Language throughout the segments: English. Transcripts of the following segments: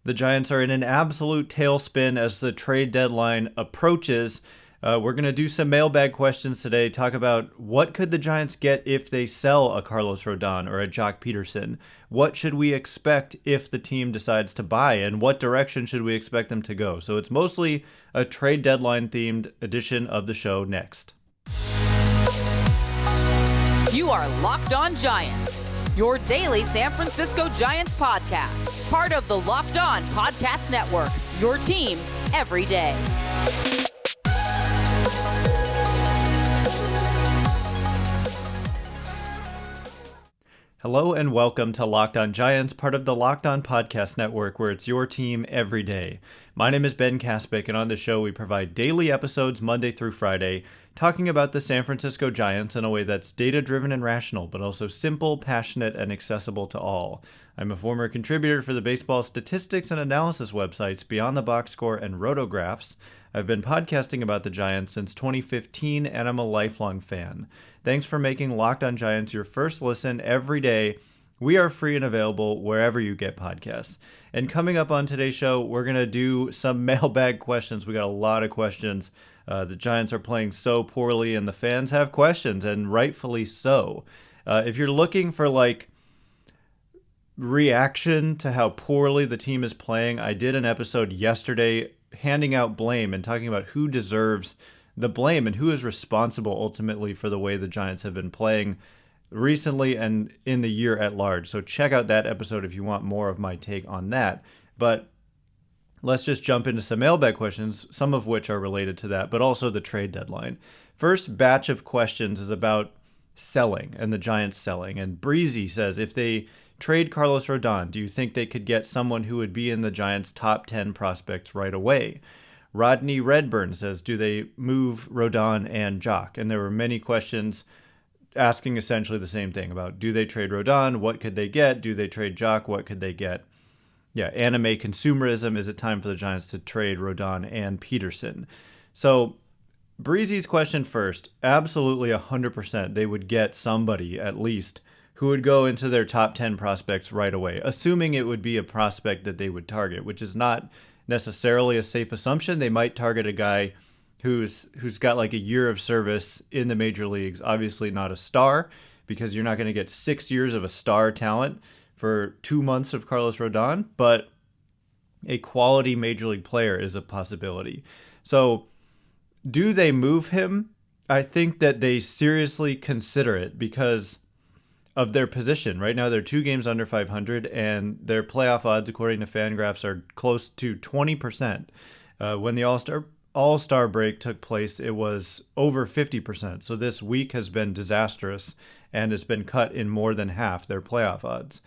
The Giants are in an absolute tailspin as the trade deadline approaches. We're going to do some mailbag questions today, talk about what could the Giants get if they sell a Carlos Rodón or a Joc Pederson? What should we expect if the team decides to buy, and what direction should we expect them to go? So it's mostly a trade deadline themed edition of the show next. You are Locked On Giants, your daily San Francisco Giants podcast, part of the Locked On Podcast Network, your team every day. Hello and welcome to Locked On Giants, part of the Locked On Podcast Network, where it's your team every day. My name is Ben Kaspick, and on the show we provide daily episodes Monday through Friday, talking about the San Francisco Giants in a way that's data-driven and rational, but also simple, passionate, and accessible to all. I'm a former contributor for the baseball statistics and analysis websites Beyond the Box Score and Rotographs. I've been podcasting about the Giants since 2015, and I'm a lifelong fan. Thanks for making Locked On Giants your first listen every day. We are free and available wherever you get podcasts. And coming up on today's show, we're going to do some mailbag questions. We got a lot of questions. The Giants are playing so poorly, and the fans have questions, and rightfully so. If you're looking for reaction to how poorly the team is playing, I did an episode yesterday handing out blame and talking about who deserves the blame and who is responsible ultimately for the way the Giants have been playing recently and in the year at large. So check out that episode if you want more of my take on that. But let's just jump into some mailbag questions, some of which are related to that, but also the trade deadline. First batch of questions is about selling and the Giants selling. And Breezy says, if they trade Carlos Rodón, do you think they could get someone who would be in the Giants' top 10 prospects right away? Rodney Redburn says, do they move Rodón and Joc? And there were many questions asking essentially the same thing about, do they trade Rodón? What could they get? Do they trade Joc? What could they get? Yeah, anime consumerism. Is it time for the Giants to trade Rodón and Pederson? So Breezy's question first, absolutely 100% they would get somebody at least who would go into their top 10 prospects right away, assuming it would be a prospect that they would target, which is not necessarily a safe assumption. They might target a guy who's got like a year of service in the major leagues, obviously not a star, because you're not going to get 6 years of a star talent for 2 months of Carlos Rodón, but a quality major league player is a possibility. So do they move him? I think that they seriously consider it because of their position. Right now, they're 2 games under 500, and their playoff odds, according to Fangraphs, are close to 20%. When the All-Star break took place, it was over 50%. So this week has been disastrous and has been cut in more than half their playoff odds.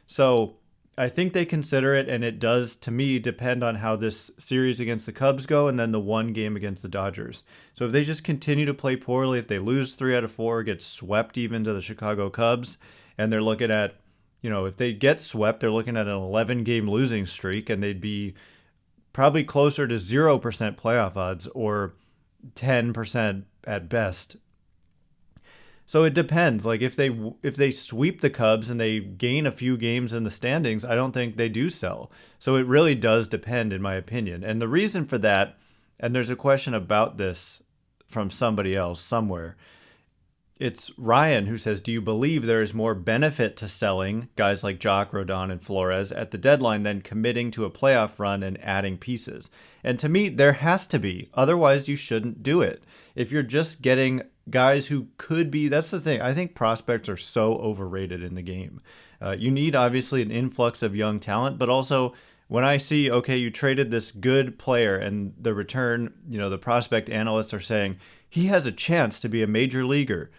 So I think they consider it, and it does, to me, depend on how this series against the Cubs go and then the one game against the Dodgers. So if they just continue to play poorly, if they lose 3 out of 4, get swept even to the Chicago Cubs, and they're looking at, if they get swept, they're looking at an 11-game losing streak, and they'd be probably closer to 0% playoff odds or 10% at best. So it depends. Like if they sweep the Cubs and they gain a few games in the standings, I don't think they do sell. So it really does depend, in my opinion. And the reason for that, and there's a question about this from somebody else somewhere. It's Ryan who says, do you believe there is more benefit to selling guys like Joc, Rodón, and Flores at the deadline than committing to a playoff run and adding pieces? And to me, there has to be. Otherwise, you shouldn't do it. If you're just getting guys who could be, that's the thing. I think prospects are so overrated in the game. You need, obviously, an influx of young talent, but also when I see, okay, you traded this good player and the return, the prospect analysts are saying he has a chance to be a major leaguer.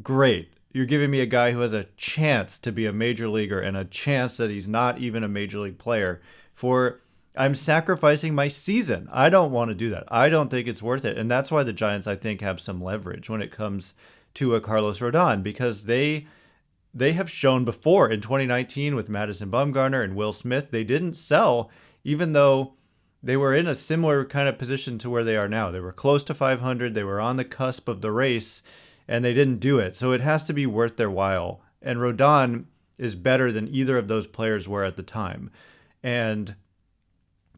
Great. You're giving me a guy who has a chance to be a major leaguer and a chance that he's not even a major league player I'm sacrificing my season. I don't want to do that. I don't think it's worth it. And that's why the Giants, I think, have some leverage when it comes to a Carlos Rodón, because they have shown before in 2019 with Madison Bumgarner and Will Smith, they didn't sell, even though they were in a similar kind of position to where they are now. They were close to 500. They were on the cusp of the race, and they didn't do it. So it has to be worth their while. And Rodón is better than either of those players were at the time. And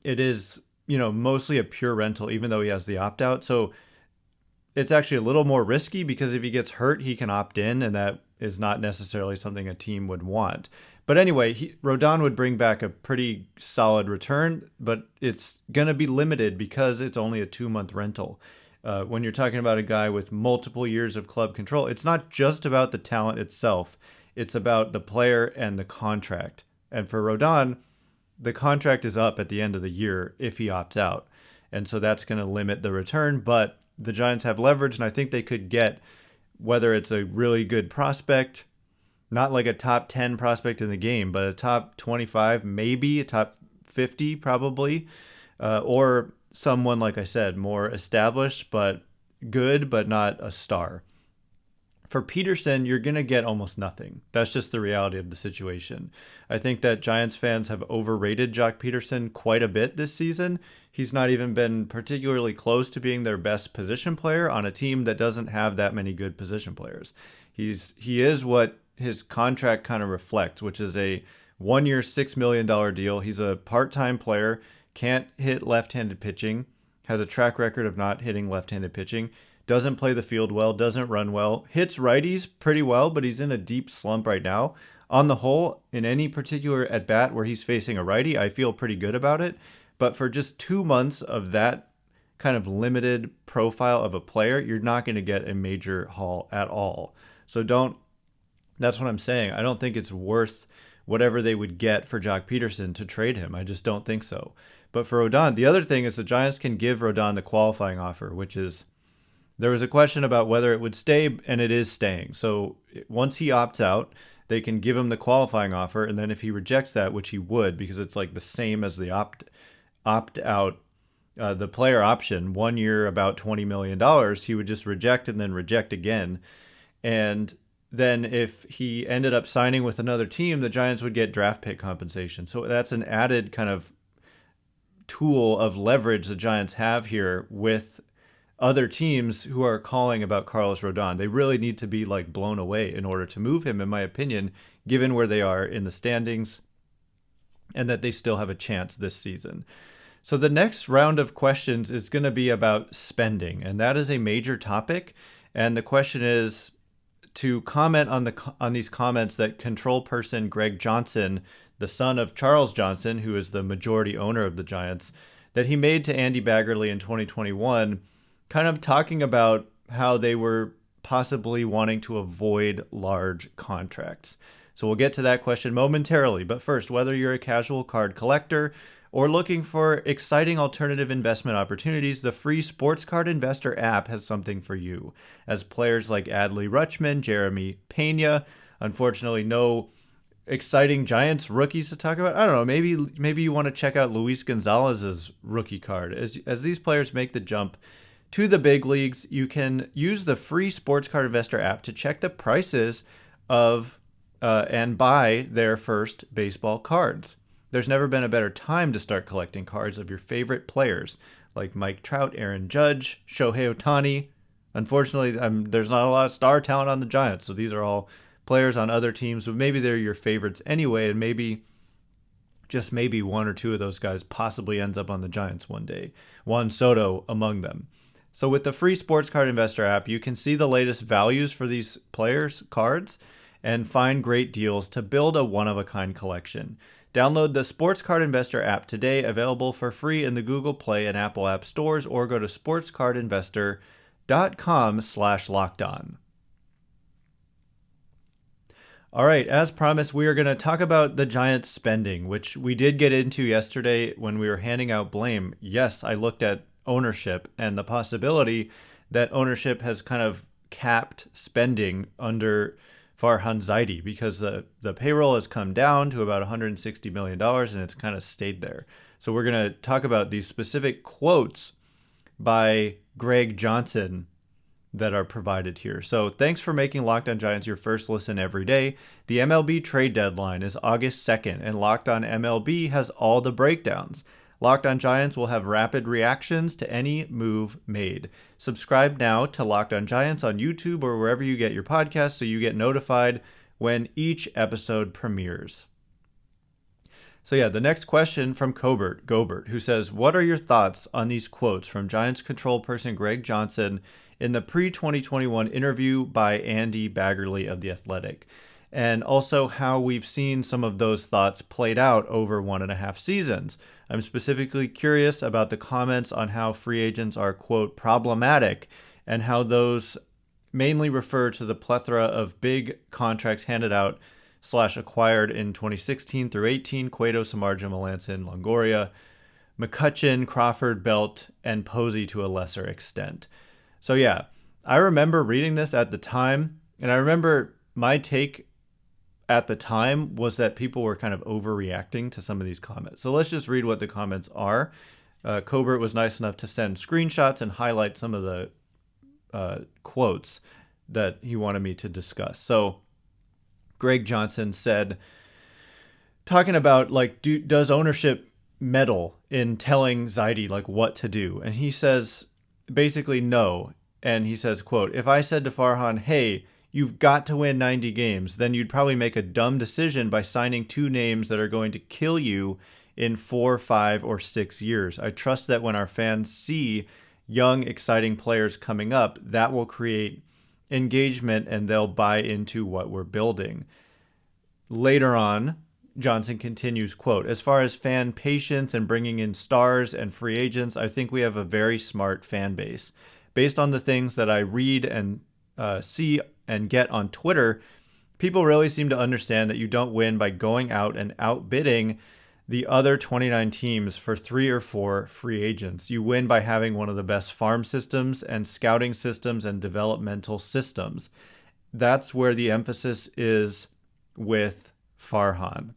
it is, mostly a pure rental, even though he has the opt-out. So it's actually a little more risky because if he gets hurt, he can opt in, and that is not necessarily something a team would want. But anyway, Rodón would bring back a pretty solid return, but it's going to be limited because it's only a 2-month rental. When you're talking about a guy with multiple years of club control, it's not just about the talent itself. It's about the player and the contract. And for Rodón, the contract is up at the end of the year if he opts out. And so that's going to limit the return. But the Giants have leverage, and I think they could get, whether it's a really good prospect, not like a top 10 prospect in the game, but a top 25, maybe a top 50 probably, or someone, like I said, more established, but good, but not a star. For Pederson, you're going to get almost nothing. That's just the reality of the situation. I think that Giants fans have overrated Joc Pederson quite a bit this season. He's not even been particularly close to being their best position player on a team that doesn't have that many good position players. He is what his contract kind of reflects, which is a 1-year, $6 million deal. He's a part-time player, can't hit left-handed pitching, has a track record of not hitting left-handed pitching, doesn't play the field well, doesn't run well, hits righties pretty well, but he's in a deep slump right now. On the whole, in any particular at-bat where he's facing a righty, I feel pretty good about it. But for just 2 months of that kind of limited profile of a player, you're not going to get a major haul at all. So that's what I'm saying. I don't think it's worth whatever they would get for Joc Pederson to trade him. I just don't think so. But for Rodón, the other thing is the Giants can give Rodón the qualifying offer, which is, there was a question about whether it would stay, and it is staying. So once he opts out, they can give him the qualifying offer, and then if he rejects that, which he would, because it's like the same as the opt-out, the player option, 1 year, about $20 million, he would just reject and then reject again. And then if he ended up signing with another team, the Giants would get draft pick compensation. So that's an added kind of tool of leverage the Giants have here with other teams who are calling about Carlos Rodón. They really need to be like blown away in order to move him, in my opinion, given where they are in the standings and that they still have a chance this season. So the next round of questions is going to be about spending, and that is a major topic. And the question is to comment on these comments that control person Greg Johnson, the son of Charles Johnson, who is the majority owner of the Giants, that he made to Andy Baggarly in 2021, kind of talking about how they were possibly wanting to avoid large contracts. So we'll get to that question momentarily. But first, whether you're a casual card collector or looking for exciting alternative investment opportunities, the free Sports Card Investor app has something for you. As players like Adley Rutschman, Jeremy Pena, unfortunately no exciting Giants rookies to talk about. I don't know, maybe you want to check out Luis Gonzalez's rookie card. As these players make the jump to the big leagues, you can use the free Sports Card Investor app to check the prices of and buy their first baseball cards. There's never been a better time to start collecting cards of your favorite players like Mike Trout, Aaron Judge, Shohei Ohtani. Unfortunately, there's not a lot of star talent on the Giants, so these are all players on other teams, but maybe they're your favorites anyway, and maybe, just maybe, one or two of those guys possibly ends up on the Giants one day. Juan Soto among them. So with the free Sports Card Investor app, you can see the latest values for these players' cards and find great deals to build a one-of-a-kind collection. Download the Sports Card Investor app today, available for free in the Google Play and Apple App stores, or go to sportscardinvestor.com/lockedon. All right, as promised, we are going to talk about the Giants spending, which we did get into yesterday when we were handing out blame. Yes, I looked at ownership and the possibility that ownership has kind of capped spending under Farhan Zaidi because the payroll has come down to about $160 million and it's kind of stayed there. So we're going to talk about these specific quotes by Greg Johnson that are provided here. So thanks for making Locked On Giants your first listen every day. The MLB trade deadline is August 2nd, and Locked On MLB has all the breakdowns. Locked On Giants will have rapid reactions to any move made. Subscribe now to Locked On Giants on YouTube or wherever you get your podcasts so you get notified when each episode premieres. So yeah, the next question from Gobert, who says, what are your thoughts on these quotes from Giants control person Greg Johnson in the pre-2021 interview by Andy Baggerly of The Athletic? And also how we've seen some of those thoughts played out over 1.5 seasons. I'm specifically curious about the comments on how free agents are, quote, problematic, and how those mainly refer to the plethora of big contracts handed out / acquired in 2016 through 18, Cueto, Samardzija, Melanson, Longoria, McCutchen, Crawford, Belt, and Posey to a lesser extent. So yeah, I remember reading this at the time, and I remember my take at the time was that people were kind of overreacting to some of these comments. So let's just read what the comments are. Colbert was nice enough to send screenshots and highlight some of the quotes that he wanted me to discuss. So Greg Johnson said, talking about like, does ownership meddle in telling Zaidi like what to do? And he says basically no. And he says, quote, if I said to Farhan, hey, you've got to win 90 games, then you'd probably make a dumb decision by signing 2 names that are going to kill you in 4, 5, or 6 years. I trust that when our fans see young, exciting players coming up, that will create engagement and they'll buy into what we're building. Later on, Johnson continues, quote, as far as fan patience and bringing in stars and free agents, I think we have a very smart fan base. Based on the things that I read and see and get on Twitter, people really seem to understand that you don't win by going out and outbidding the other 29 teams for 3 or 4 free agents. You win by having one of the best farm systems and scouting systems and developmental systems. That's where the emphasis is with Farhan.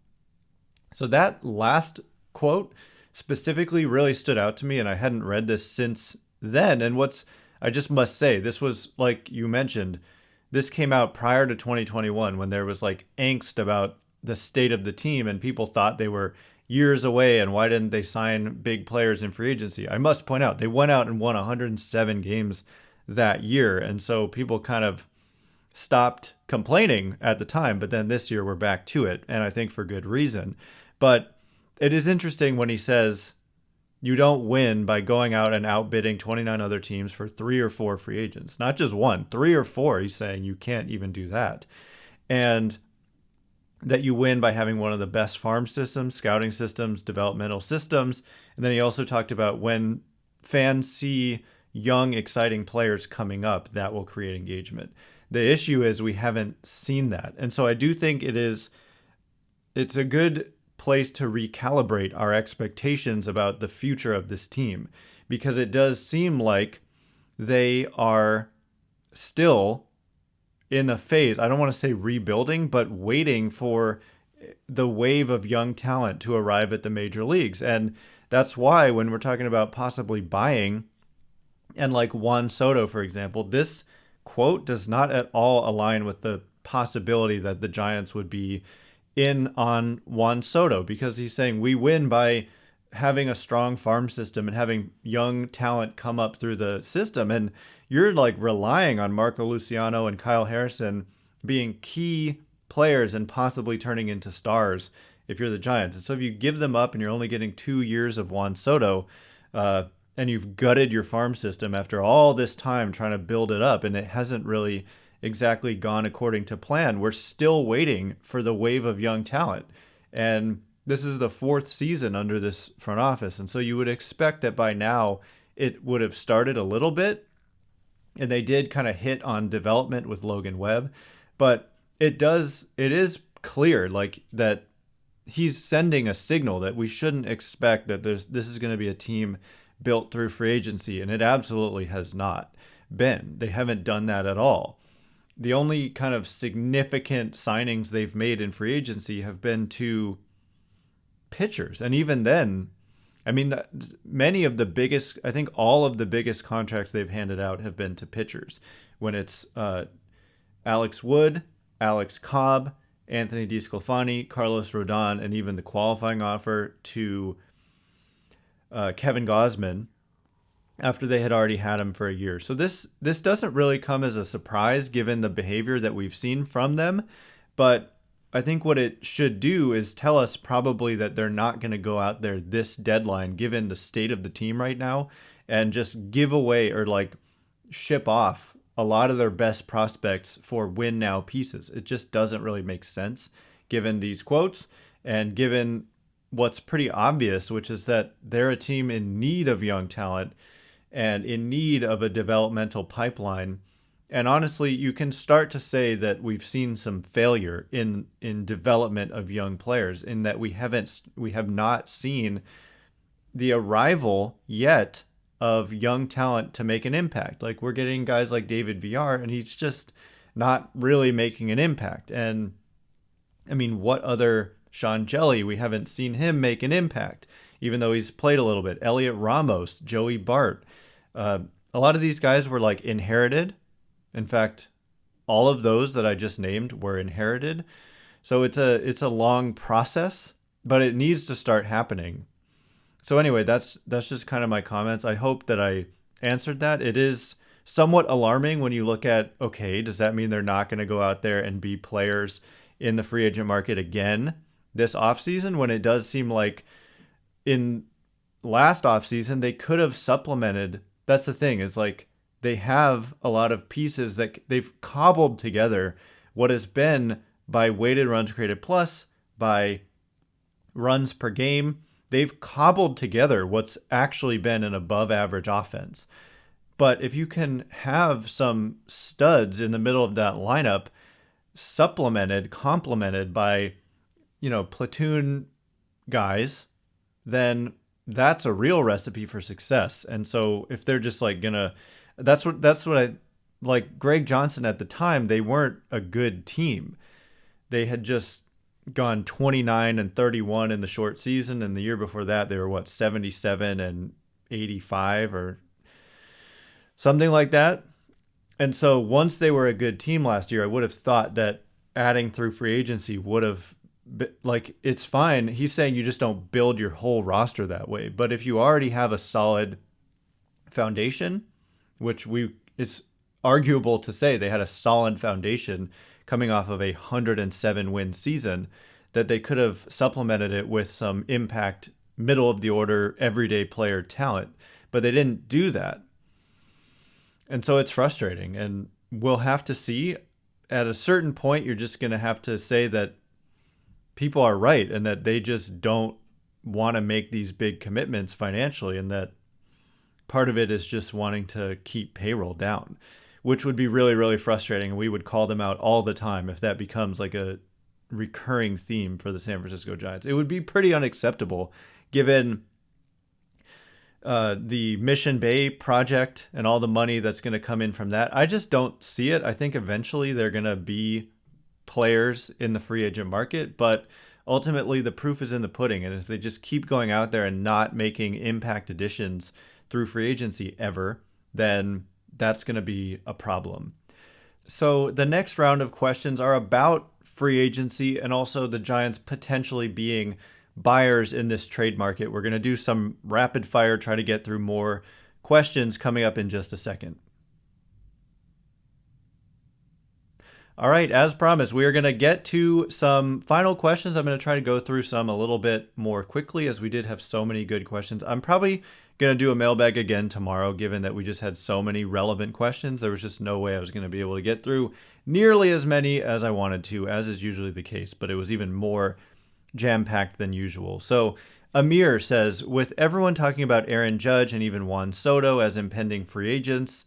So that last quote specifically really stood out to me, and I hadn't read this since then. And I just must say, this was, like you mentioned, this came out prior to 2021 when there was like angst about the state of the team and people thought they were years away and why didn't they sign big players in free agency. I must point out, they went out and won 107 games that year. And so people kind of stopped complaining at the time, but then this year we're back to it. And I think for good reason. But it is interesting when he says you don't win by going out and outbidding 29 other teams for 3 or 4 free agents, not just 1, 3 or 4. He's saying you can't even do that. And that you win by having one of the best farm systems, scouting systems, developmental systems. And then he also talked about when fans see young, exciting players coming up, that will create engagement. The issue is we haven't seen that. And so I do think it's a good place to recalibrate our expectations about the future of this team, because it does seem like they are still in a phase, I don't want to say rebuilding, but waiting for the wave of young talent to arrive at the major leagues. And that's why when we're talking about possibly buying, and like Juan Soto, for example, this quote does not at all align with the possibility that the Giants would be in on Juan Soto, because he's saying we win by having a strong farm system and having young talent come up through the system. And you're like relying on Marco Luciano and Kyle Harrison being key players and possibly turning into stars if you're the Giants. And so if you give them up and you're only getting 2 years of Juan Soto, and you've gutted your farm system after all this time trying to build it up, and it hasn't really exactly gone according to plan, we're still waiting for the wave of young talent. And this is the 4th season under this front office. And so you would expect that by now it would have started a little bit. And they did kind of hit on development with Logan Webb. But it is clear like that he's sending a signal that we shouldn't expect that this is going to be a team built through free agency. And it absolutely has not been. They haven't done that at all. The only kind of significant signings they've made in free agency have been to pitchers. And even then, I mean, many of the biggest, I think all of the biggest contracts they've handed out have been to pitchers. When it's Alex Wood, Alex Cobb, Anthony DeSclafani, Carlos Rodón, and even the qualifying offer to Kevin Gausman after they had already had him for a year. So this doesn't really come as a surprise given the behavior that we've seen from them. But I think what it should do is tell us probably that they're not going to go out there this deadline, given the state of the team right now, and just give away or like ship off a lot of their best prospects for win now pieces. It just doesn't really make sense given these quotes and given what's pretty obvious, which is that they're a team in need of young talent and in need of a developmental pipeline. And honestly, you can start to say that we've seen some failure in development of young players, in that we have not seen the arrival yet of young talent to make an impact. Like, we're getting guys like David VR, and he's just not really making an impact. And I mean, what other Sean Jelly? We haven't seen him make an impact, even though he's played a little bit. Elliot Ramos, Joey Bart. A lot of these guys were like inherited. In fact, all of those that I just named were inherited. So it's a long process, but it needs to start happening. So anyway, that's just kind of my comments. I hope that I answered that. It is somewhat alarming when you look at, okay, does that mean they're not going to go out there and be players in the free agent market again this offseason, when it does seem like in last offseason they could have supplemented. That's the thing, is like they have a lot of pieces that they've cobbled together what has been by weighted runs created plus, by runs per game. They've cobbled together what's actually been an above average offense. But if you can have some studs in the middle of that lineup, complemented by, platoon guys, then that's a real recipe for success. And so if they're just like that's what I like. Greg Johnson at the time, they weren't a good team. They had just gone 29-31 in the short season, and the year before that they were 77-85 or something like that. And so once they were a good team last year, I would have thought that adding through free agency would have been, like, it's fine. He's saying you just don't build your whole roster that way. But if you already have a solid foundation, which it's arguable to say they had a solid foundation coming off of a 107 win season, that they could have supplemented it with some impact, middle of the order, everyday player talent, but they didn't do that. And so it's frustrating, and we'll have to see. At a certain point, you're just going to have to say that people are right and that they just don't want to make these big commitments financially, and that part of it is just wanting to keep payroll down, which would be really, really frustrating. And we would call them out all the time if that becomes like a recurring theme for the San Francisco Giants. It would be pretty unacceptable given the Mission Bay project and all the money that's going to come in from that. I just don't see it. I think eventually they're going to be players in the free agent market, but ultimately the proof is in the pudding. And if they just keep going out there and not making impact additions through free agency ever, then that's going to be a problem. So the next round of questions are about free agency and also the Giants potentially being buyers in this trade market. We're going to do some rapid fire, try to get through more questions coming up in just a second. All right, as promised, we are going to get to some final questions. I'm going to try to go through some a little bit more quickly, as we did have so many good questions. I'm probably going to do a mailbag again tomorrow, given that we just had so many relevant questions. There was just no way I was going to be able to get through nearly as many as I wanted to, as is usually the case, but it was even more jam-packed than usual. So Amir says, with everyone talking about Aaron Judge and even Juan Soto as impending free agents,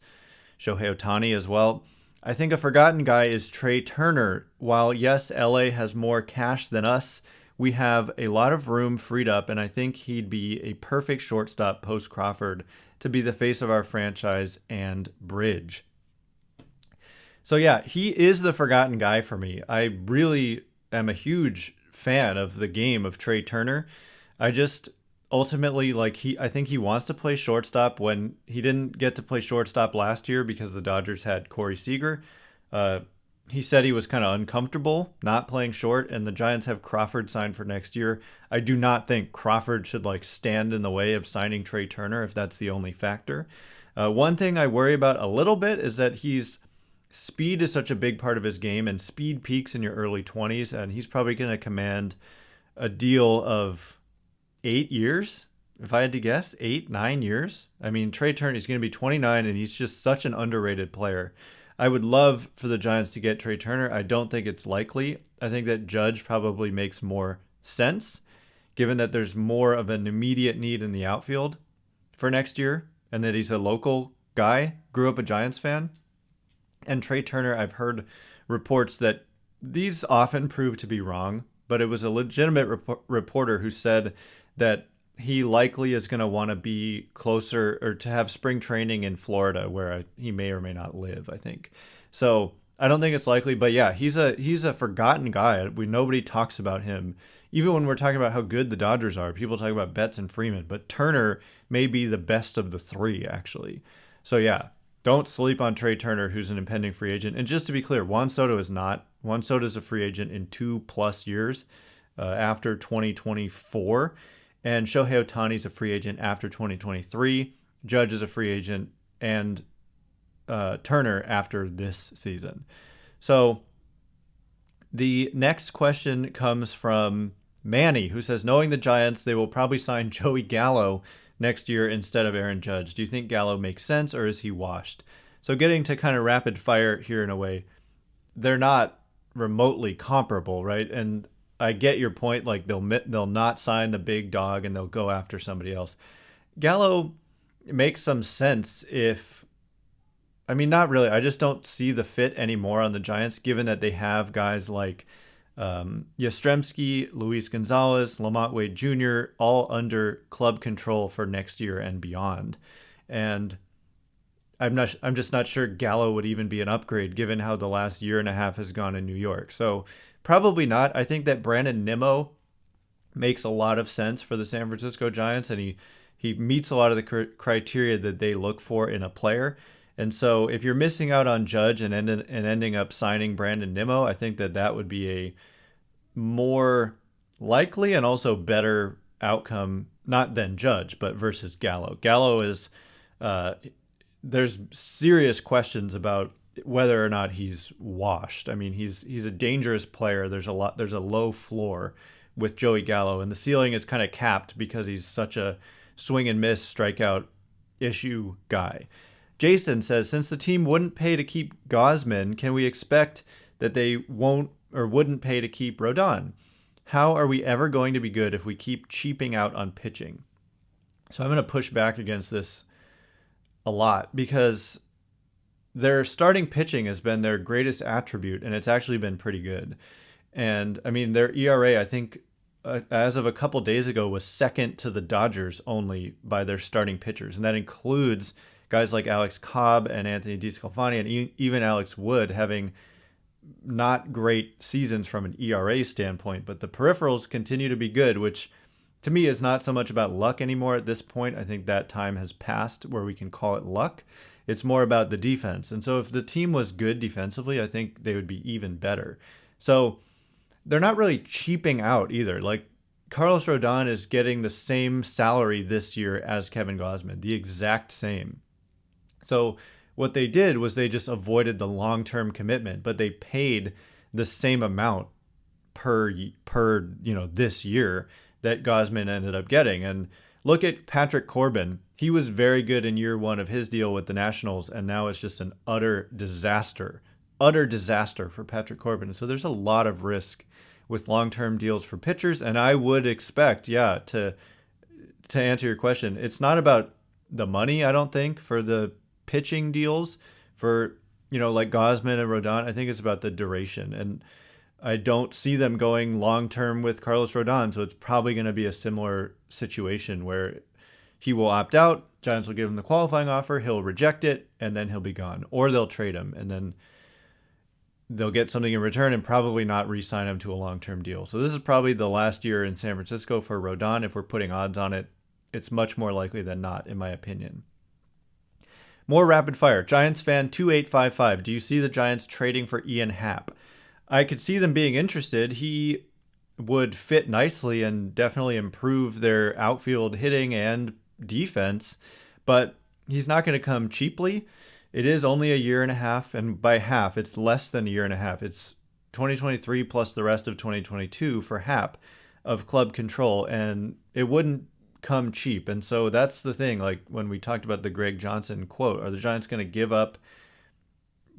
Shohei Ohtani as well, I think a forgotten guy is Trey Turner. While yes, LA has more cash than us, we have a lot of room freed up, and I think he'd be a perfect shortstop post Crawford to be the face of our franchise and bridge. So yeah, he is the forgotten guy for me. I really am a huge fan of the game of Trey Turner. I just ultimately I think he wants to play shortstop. When he didn't get to play shortstop last year because the Dodgers had Corey Seager, he said he was kind of uncomfortable not playing short, and the Giants have Crawford signed for next year. I do not think Crawford should stand in the way of signing Trey Turner if that's the only factor. One thing I worry about a little bit is that he's speed is such a big part of his game, and speed peaks in your early 20s, and he's probably going to command a deal of 8 years. If I had to guess, 8, 9 years. I mean, Trey Turner is going to be 29, and he's just such an underrated player. I would love for the Giants to get Trey Turner. I don't think it's likely. I think that Judge probably makes more sense, given that there's more of an immediate need in the outfield for next year, and that he's a local guy, grew up a Giants fan. And Trey Turner, I've heard reports that these often prove to be wrong, but it was a legitimate reporter who said that he likely is going to want to be closer or to have spring training in Florida, where he may or may not live, I think. So I don't think it's likely, but yeah, he's a forgotten guy. Nobody talks about him. Even when we're talking about how good the Dodgers are, people talk about Betts and Freeman, but Turner may be the best of the three, actually. So yeah, don't sleep on Trey Turner, who's an impending free agent. And just to be clear, Juan Soto is not. Juan Soto is a free agent in 2+ years after 2024. And Shohei Ohtani is a free agent after 2023. Judge is a free agent, and Turner after this season. So the next question comes from Manny, who says, knowing the Giants, they will probably sign Joey Gallo next year instead of Aaron Judge. Do you think Gallo makes sense, or is he washed? So getting to kind of rapid fire here in a way, they're not remotely comparable, right? And I get your point. Like they'll not sign the big dog and they'll go after somebody else. Gallo makes some sense not really. I just don't see the fit anymore on the Giants, given that they have guys like Yastrzemski, Luis Gonzalez, Lamont Wade Jr., all under club control for next year and beyond. And I'm just not sure Gallo would even be an upgrade given how the last year and a half has gone in New York. So probably not. I think that Brandon Nimmo makes a lot of sense for the San Francisco Giants, and he meets a lot of the criteria that they look for in a player. And so if you're missing out on Judge and ending up signing Brandon Nimmo, I think that would be a more likely and also better outcome, not than Judge, but versus Gallo. Gallo is there's serious questions about whether or not he's washed. I mean, he's a dangerous player. There's a low floor with Joey Gallo, and the ceiling is kind of capped because he's such a swing and miss strikeout issue guy. Jason says, since the team wouldn't pay to keep Gausman, can we expect that they won't or wouldn't pay to keep Rodón? How are we ever going to be good if we keep cheaping out on pitching? So I'm going to push back against this a lot, because their starting pitching has been their greatest attribute, and it's actually been pretty good. And I mean, their ERA, I think, as of a couple days ago, was second to the Dodgers only by their starting pitchers. And that includes guys like Alex Cobb and Anthony DeSclafani, and even Alex Wood having not great seasons from an ERA standpoint. But the peripherals continue to be good, which to me is not so much about luck anymore at this point. I think that time has passed where we can call it luck. It's more about the defense. And so if the team was good defensively, I think they would be even better. So they're not really cheaping out either. Like, Carlos Rodón is getting the same salary this year as Kevin Gausman, the exact same. So what they did was they just avoided the long-term commitment, but they paid the same amount per this year that Gausman ended up getting. And look at Patrick Corbin. He was very good in year one of his deal with the Nationals, and now it's just an utter disaster for Patrick Corbin. So there's a lot of risk with long-term deals for pitchers, and I would expect, to answer your question, it's not about the money, I don't think, for the pitching deals for, like Gausman and Rodón. I think it's about the duration, and I don't see them going long-term with Carlos Rodón, so it's probably going to be a similar situation where he will opt out, Giants will give him the qualifying offer, he'll reject it, and then he'll be gone. Or they'll trade him, and then they'll get something in return and probably not re-sign him to a long-term deal. So this is probably the last year in San Francisco for Rodón. If we're putting odds on it, it's much more likely than not, in my opinion. More rapid fire. Giants fan 2855. Do you see the Giants trading for Ian Happ? I could see them being interested. He would fit nicely and definitely improve their outfield hitting and defense, but he's not going to come cheaply. It is only a year and a half, and by half, it's less than a year and a half. It's 2023 plus the rest of 2022 for Happ of club control, and it wouldn't come cheap. And so that's the thing. Like when we talked about the Greg Johnson quote, are the Giants going to give up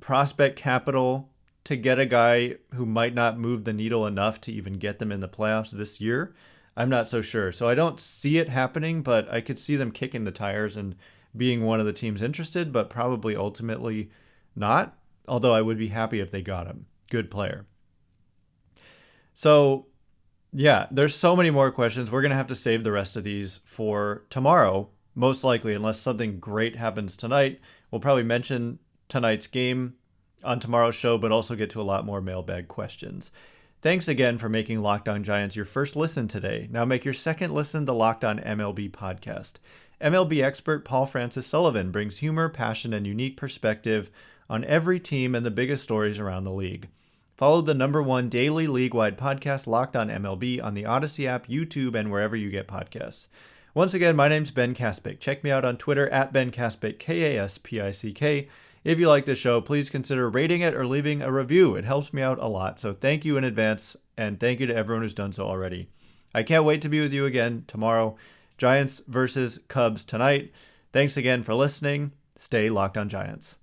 prospect capital to get a guy who might not move the needle enough to even get them in the playoffs this year? I'm not so sure. So I don't see it happening, but I could see them kicking the tires and being one of the teams interested, but probably ultimately not. Although I would be happy if they got him. Good player. So yeah, there's so many more questions. We're going to have to save the rest of these for tomorrow, most likely, unless something great happens tonight. We'll probably mention tonight's game on tomorrow's show, but also get to a lot more mailbag questions. Thanks again for making Locked On Giants your first listen today. Now make your second listen the Locked On MLB podcast. MLB expert Paul Francis Sullivan brings humor, passion, and unique perspective on every team and the biggest stories around the league. Follow the #1 daily league-wide podcast, Locked On MLB, on the Odyssey app, YouTube, and wherever you get podcasts. Once again, my name's Ben Kaspick. Check me out on Twitter at Ben Kaspick, Kaspick. If you like the show, please consider rating it or leaving a review. It helps me out a lot, so thank you in advance, and thank you to everyone who's done so already. I can't wait to be with you again tomorrow. Giants versus Cubs tonight. Thanks again for listening. Stay Locked On Giants.